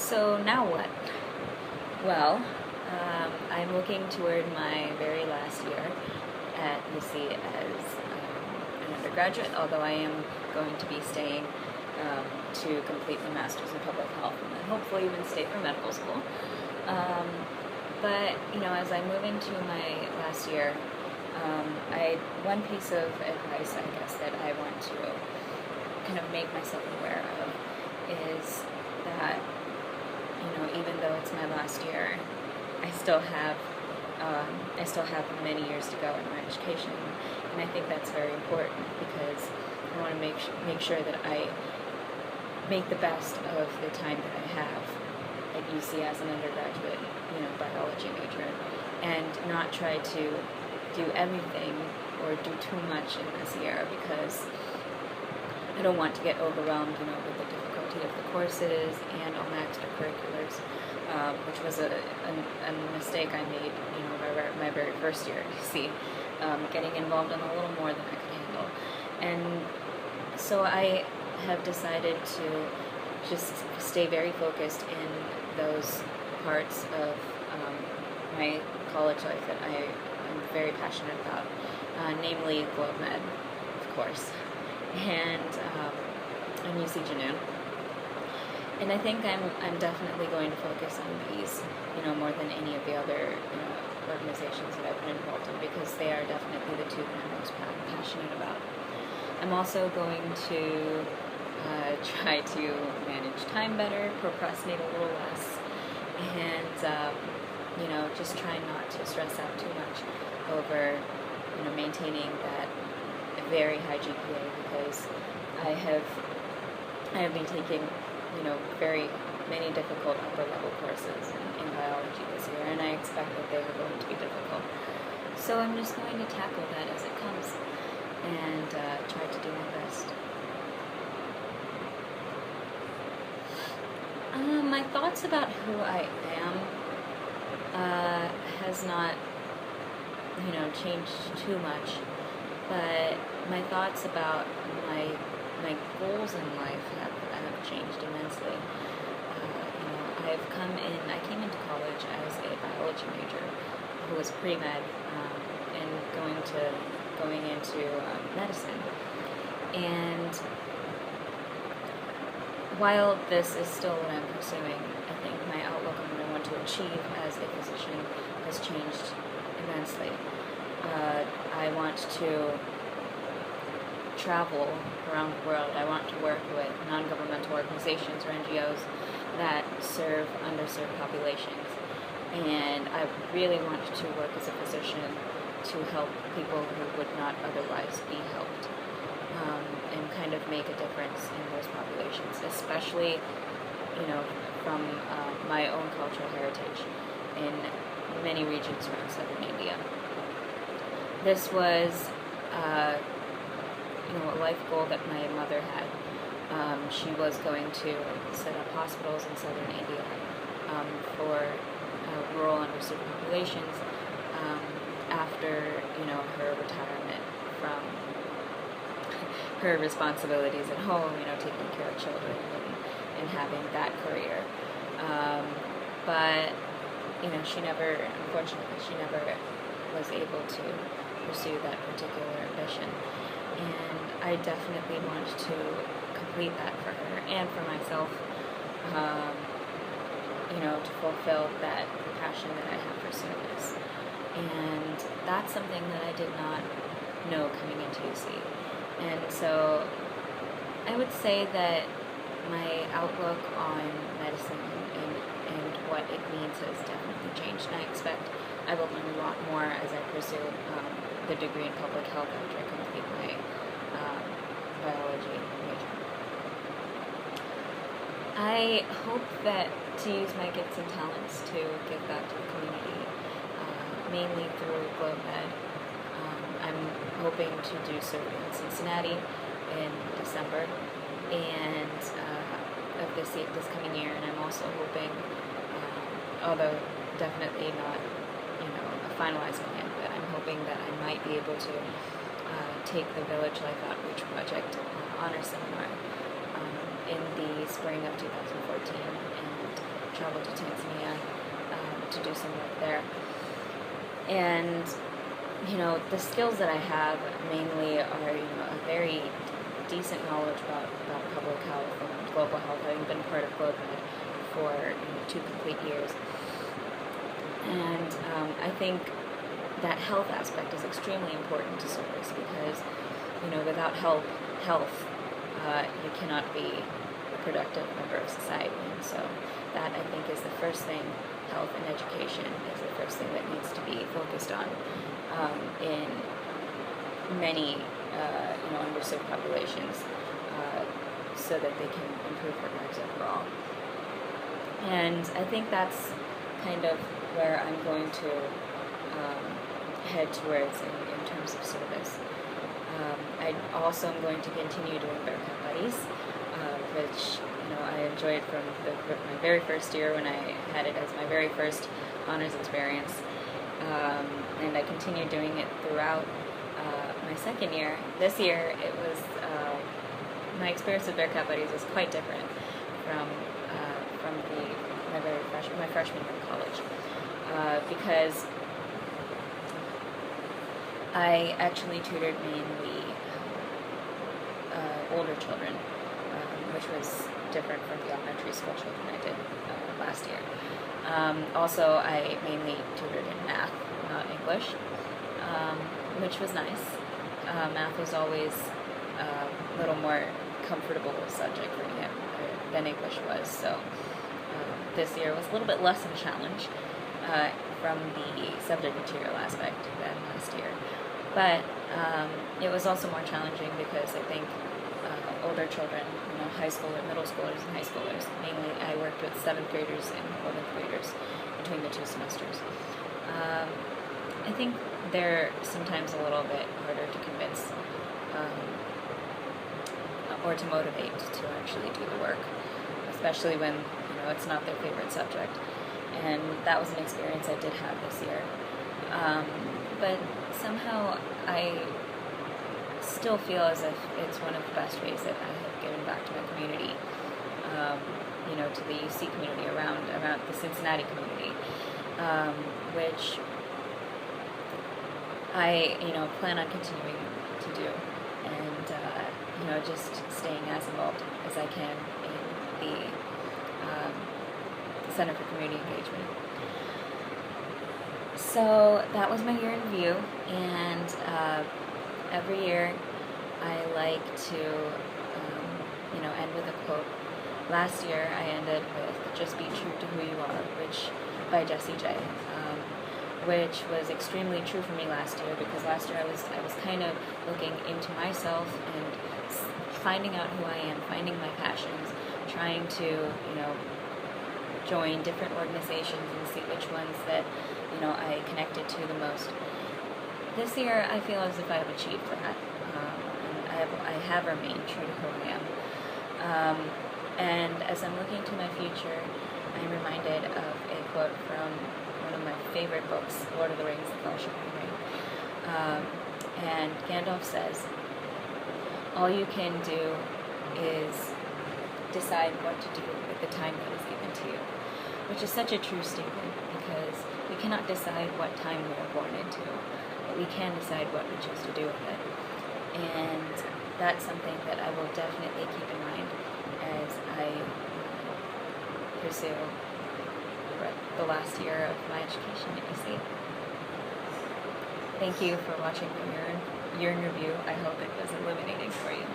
So now what? Well, I'm looking toward my very last year at UC as an undergraduate, although I am going to be staying to complete my master's in public health and then hopefully even stay for medical school. But as I move into my last year, one piece of advice, I guess, that I want to kind of make myself aware of is that even though it's my last year, I still have many years to go in my education, and I think that's very important because I want to make sure that I make the best of the time that I have at UC as an undergraduate, biology major, and not try to do everything or do too much in this year because I don't want to get overwhelmed, with the difficulty of the courses and all my extracurriculars, which was a mistake I made, my very first year at UC, getting involved in a little more than I could handle. And so I have decided to just stay very focused in those parts of my college life that I'm very passionate about, namely GlobeMed, of course, and UC Genoon. And I think I'm definitely going to focus on these, more than any of the other organizations that I've been involved in because they are definitely the two that I'm most passionate about. I'm also going to try to manage time better, procrastinate a little less, and just try not to stress out too much over maintaining that very high GPA because I have been taking very many difficult upper level courses in biology this year, and I expect that they are going to be difficult. So I'm just going to tackle that as it comes and try to do my best. My thoughts about who I am has not, changed too much, but my thoughts about my goals in life have changed immensely. I came into college as a biology major who was pre-med and going into medicine. And while this is still what I'm pursuing, I think my outlook on what I want to achieve as a physician has changed immensely. I want to travel around the world. I want to work with non-governmental organizations or NGOs that serve underserved populations. And I really want to work as a physician to help people who would not otherwise be helped. And kind of make a difference in those populations, especially, from my own cultural heritage in many regions around southern India. This was, a life goal that my mother had. She was going to set up hospitals in southern India for rural underserved populations after, her retirement from her responsibilities at home, taking care of children and having that career. But, unfortunately, she never was able to pursue that particular ambition. And I definitely want to complete that for her and for myself, to fulfill that passion that I have for service. And that's something that I did not know coming into UC. And so I would say that my outlook on medicine and what it means has definitely changed. And I expect I will learn a lot more as I pursue the degree in public health after I complete my biology major. I hope that to use my gifts and talents to give back to the community, mainly through GlobeMed. I'm hoping to do surgery in Cincinnati in December and of this coming year, and I'm also hoping, although definitely not a finalized plan, but I'm hoping that I might be able to take the Village Life Outreach Project honor seminar in the spring of 2014 and travel to Tanzania to do some work there. And the skills that I have mainly are a very decent knowledge about public health and global health, having been part of GlobeMed for 2 complete years. And I think that health aspect is extremely important to service because without health, you cannot be a productive member of society. And so that, I think, is the first thing. Health and education is the first thing that needs to be focused on in many underserved populations, so that they can improve their lives overall. And I think that's kind of where I'm going to head towards in terms of service. I also am going to continue doing Bearcat Buddies, which I enjoyed from my very first year when I had it as my very first honors experience, and I continued doing it throughout my second year. This year, it was my experience with Bearcat Buddies was quite different from my freshman year of college, because I actually tutored mainly older children, which was different from the elementary school children I did last year. Also, I mainly tutored in math, not English, which was nice. Math was always a little more comfortable subject for me than English was, so this year was a little bit less of a challenge from the subject material aspect than last year. But it was also more challenging because I think older children, high schoolers, middle schoolers, and high schoolers, mainly I worked with 7th graders and 11th graders between the 2 semesters. I think they're sometimes a little bit harder to convince or to motivate to actually do the work, especially when it's not their favorite subject. And that was an experience I did have this year. But somehow I still feel as if it's one of the best ways that I have given back to my community, to the UC community around the Cincinnati community, which I plan on continuing to do, and just staying as involved as I can in the Center for Community Engagement. So that was my year in review, and every year I like to end with a quote. Last year I ended with "Just be true to who you are," which by Jessie J, which was extremely true for me last year, because last year I was kind of looking into myself and finding out who I am, finding my passions, trying to join different organizations and see which ones that I connected to the most. This year I feel as if I have achieved that, and I have remained true to who I am. And as I'm looking to my future, I'm reminded of a quote from one of my favorite books, Lord of the Rings, The Fellowship of the Ring. And Gandalf says, all you can do is decide what to do with the time that is given to you, which is such a true statement, because we cannot decide what time we are born into, but we can decide what we choose to do with it. And that's something that I will definitely keep in mind as I pursue the last year of my education at UC. Thank you for watching my year in review. I hope it was illuminating for you.